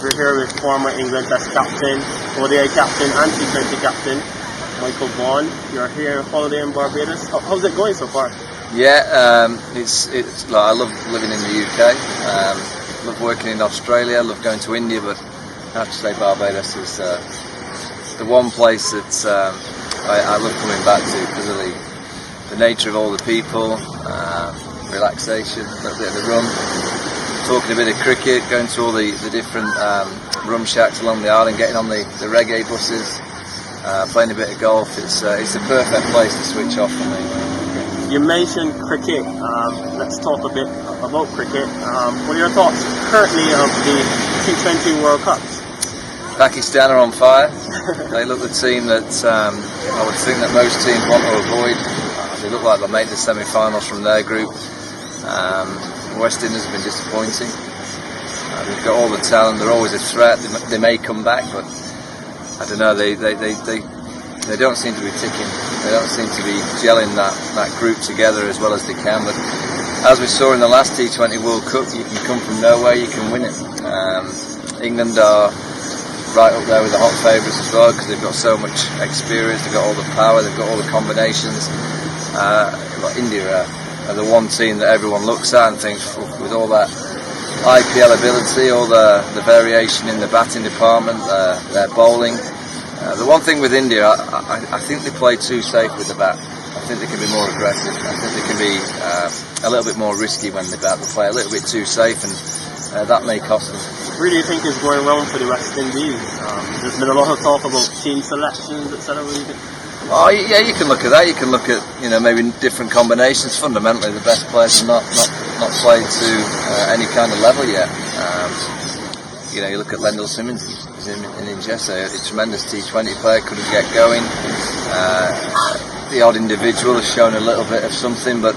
We're here with former England Test captain, ODI captain and T20 captain, Michael Vaughan. You're here on holiday in Barbados. How's it going so far? Yeah, it's like, I love living in the UK. Love working in Australia. Love going to India, but I have to say Barbados is the one place that I love coming back to because of the nature of all the people, relaxation, a little bit of the rum, talking a bit of cricket, going to all the different rum shacks along the island, getting on the reggae buses, playing a bit of golf. It's the perfect place to switch off for me. You mentioned cricket. Let's talk a bit about cricket. What are your thoughts currently of the T20 World Cup? Pakistan are on fire. They look the team that I would think that most teams want to avoid. They look like they'll make the semi-finals from their group. West Indies have been disappointing. They've got all the talent. They're always a threat. They may come back, but I don't know. They don't seem to be ticking. They don't seem to be gelling that group together as well as they can. But as we saw in the last T20 World Cup, you can come from nowhere, you can win it. England are right up there with the hot favourites as well because they've got so much experience, they've got all the power, they've got all the combinations. India are the one team that everyone looks at and thinks, with all that IPL ability, all the variation in the batting department, their bowling. The one thing with India, I think they play too safe with the bat. I think they can be more aggressive. I think they can be a little bit more risky when they bat. They play a little bit too safe, and that may cost them. What do you think is going wrong for the West Indies? There's been a lot of talk about team selections, etc. Oh yeah, you can look at that. You can look at maybe different combinations. Fundamentally, the best players have not played to any kind of level yet. You look at Lendl Simmons in Ingessa, a tremendous T20 player, couldn't get going. The odd individual has shown a little bit of something, but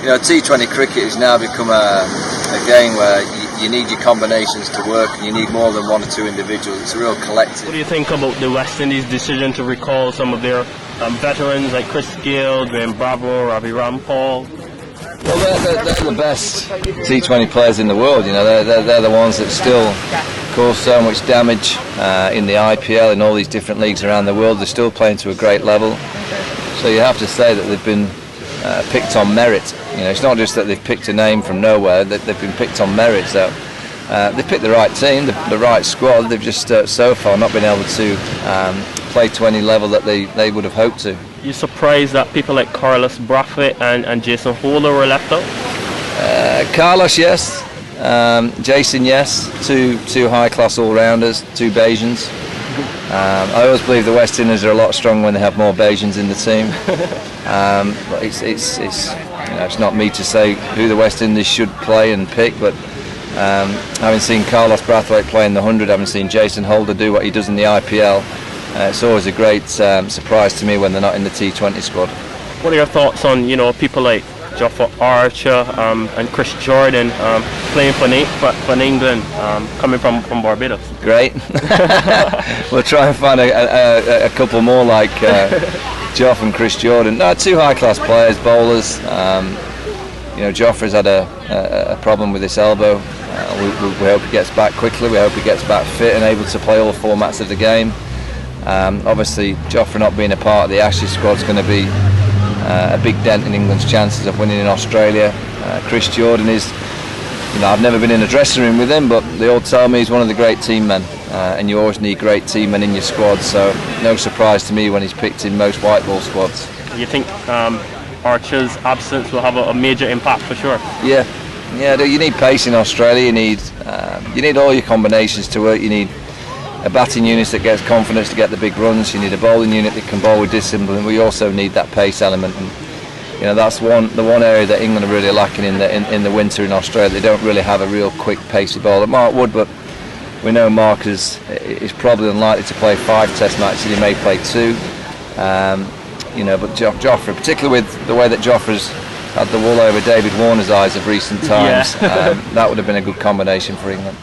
T20 cricket has now become a game where you need your combinations to work, and you need more than one or two individuals. It's a real collective. What do you think about the West Indies' decision to recall some of their veterans like Chris Gayle, Dwayne Bravo, Ravi Rampal? Well, they're the best T20 players in the world. They're the ones that still cause so much damage in the IPL, in all these different leagues around the world. They're still playing to a great level. So you have to say that they've been picked on merit. It's not just that they've picked a name from nowhere, that they've been picked on merit. So they've picked the right team, the right squad. They've just so far not been able to play to any level that they would have hoped to. You surprised that people like Carlos Brathwaite and Jason Holder were left out? Carlos, yes. Jason, yes. Two high-class all-rounders, two Bajans. I always believe the West Indies are a lot stronger when they have more Bajans in the team. But it's not me to say who the West Indies should play and pick, but having seen Carlos Brathwaite play in the 100, having seen Jason Holder do what he does in the IPL, it's always a great surprise to me when they're not in the T20 squad. What are your thoughts on people like Jofra Archer and Chris Jordan playing for England, coming from Barbados? Great. We'll try and find a couple more like Joff and Chris Jordan. No, two high-class players, bowlers. Jofra's had a problem with his elbow. We hope he gets back quickly. We hope he gets back fit and able to play all formats of the game. Obviously, Jofra not being a part of the Ashes squad is going to be a big dent in England's chances of winning in Australia. Chris Jordan is, I've never been in a dressing room with him, but they all tell me he's one of the great team men, and you always need great team men in your squad, so no surprise to me when he's picked in most white ball squads. You think Archer's absence will have a major impact for sure? Yeah, you need pace in Australia, you need all your combinations to work, you need a batting unit that gets confidence to get the big runs, you need a bowling unit that can bowl with discipline. We also need that pace element, and that's the one area that England are really lacking in the winter in Australia. They don't really have a real quick pacey bowler. Mark would, but we know Mark is probably unlikely to play 5 test matches. He may play 2, but Jofra, particularly with the way that Jofra's had the wool over David Warner's eyes of recent times, that would have been a good combination for England.